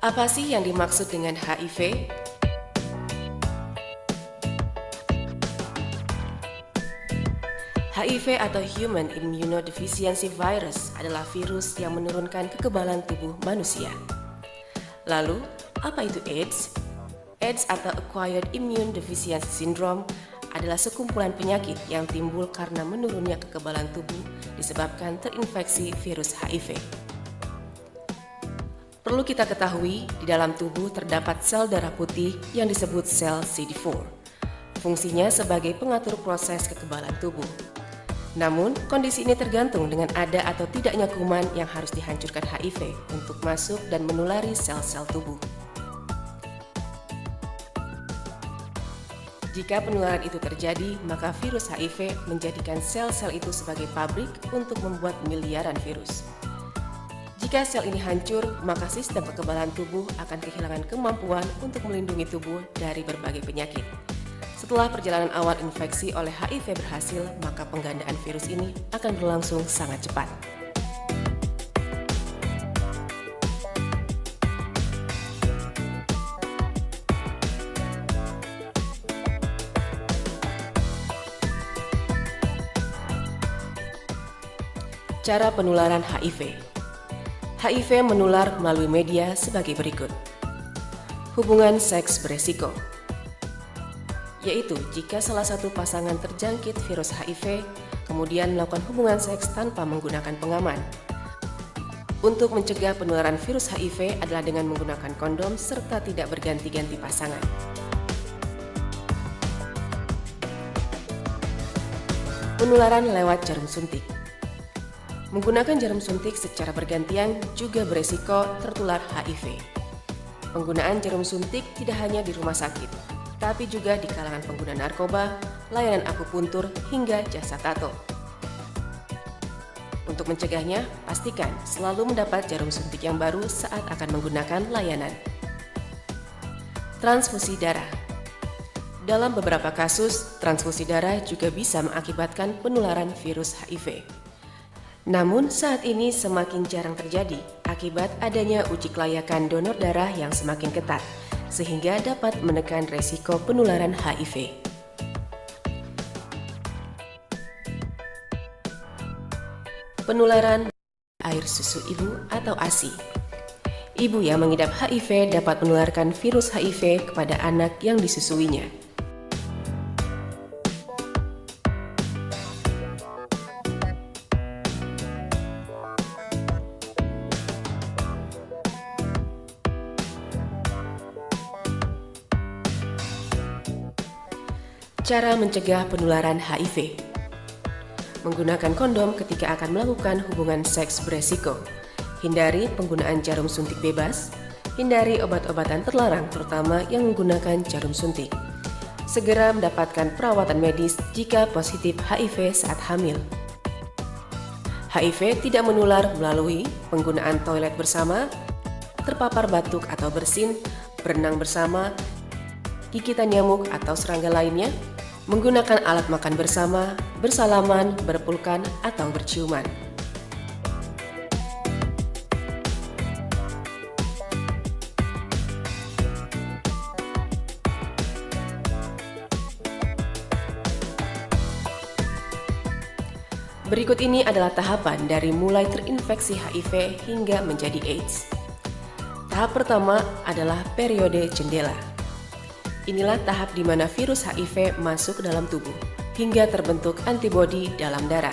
Apa sih yang dimaksud dengan HIV? HIV atau Human Immunodeficiency Virus adalah virus yang menurunkan kekebalan tubuh manusia. Lalu, apa itu AIDS? AIDS atau Acquired Immune Deficiency Syndrome adalah sekumpulan penyakit yang timbul karena menurunnya kekebalan tubuh disebabkan terinfeksi virus HIV. Perlu kita ketahui, di dalam tubuh terdapat sel darah putih yang disebut sel CD4. Fungsinya sebagai pengatur proses kekebalan tubuh. Namun, kondisi ini tergantung dengan ada atau tidaknya kuman yang harus dihancurkan HIV untuk masuk dan menulari sel-sel tubuh. Jika penularan itu terjadi, maka virus HIV menjadikan sel-sel itu sebagai pabrik untuk membuat miliaran virus. Jika sel ini hancur, maka sistem kekebalan tubuh akan kehilangan kemampuan untuk melindungi tubuh dari berbagai penyakit. Setelah perjalanan awal infeksi oleh HIV berhasil, maka penggandaan virus ini akan berlangsung sangat cepat. Cara penularan HIV. HIV menular melalui media sebagai berikut. Hubungan seks beresiko, yaitu jika salah satu pasangan terjangkit virus HIV, kemudian melakukan hubungan seks tanpa menggunakan pengaman. Untuk mencegah penularan virus HIV adalah dengan menggunakan kondom serta tidak berganti-ganti pasangan. Penularan lewat jarum suntik. Menggunakan jarum suntik secara bergantian juga beresiko tertular HIV. Penggunaan jarum suntik tidak hanya di rumah sakit, tapi juga di kalangan pengguna narkoba, layanan akupuntur, hingga jasa tato. Untuk mencegahnya, pastikan selalu mendapat jarum suntik yang baru saat akan menggunakan layanan. Transfusi darah. Dalam beberapa kasus, transfusi darah juga bisa mengakibatkan penularan virus HIV. Namun saat ini semakin jarang terjadi akibat adanya uji kelayakan donor darah yang semakin ketat, sehingga dapat menekan resiko penularan HIV. Penularan air susu ibu atau ASI. Ibu yang mengidap HIV dapat menularkan virus HIV kepada anak yang disusuinya. Cara mencegah penularan HIV. Menggunakan kondom ketika akan melakukan hubungan seks beresiko. Hindari penggunaan jarum suntik bebas. Hindari obat-obatan terlarang terutama yang menggunakan jarum suntik. Segera mendapatkan perawatan medis jika positif HIV saat hamil. HIV tidak menular melalui penggunaan toilet bersama, terpapar batuk atau bersin, berenang bersama, gigitan nyamuk atau serangga lainnya, menggunakan alat makan bersama, bersalaman, berpelukan, atau berciuman. Berikut ini adalah tahapan dari mulai terinfeksi HIV hingga menjadi AIDS. Tahap pertama adalah periode jendela. Inilah tahap di mana virus HIV masuk ke dalam tubuh, hingga terbentuk antibodi dalam darah.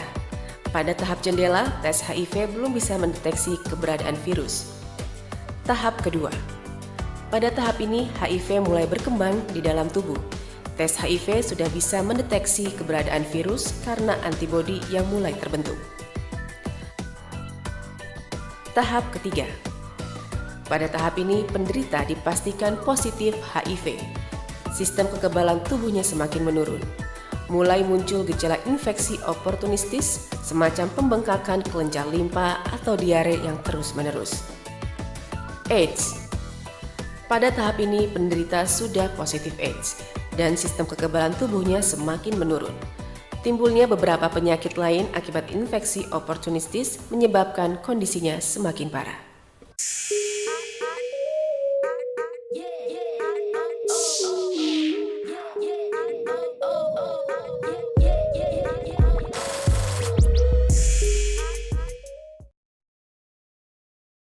Pada tahap jendela, tes HIV belum bisa mendeteksi keberadaan virus. Tahap kedua. Pada tahap ini, HIV mulai berkembang di dalam tubuh. Tes HIV sudah bisa mendeteksi keberadaan virus karena antibodi yang mulai terbentuk. Tahap ketiga. Pada tahap ini, penderita dipastikan positif HIV. Sistem kekebalan tubuhnya semakin menurun. Mulai muncul gejala infeksi oportunistis semacam pembengkakan kelenjar limpa atau diare yang terus-menerus. AIDS. Pada tahap ini penderita sudah positif AIDS dan sistem kekebalan tubuhnya semakin menurun. Timbulnya beberapa penyakit lain akibat infeksi oportunistis menyebabkan kondisinya semakin parah.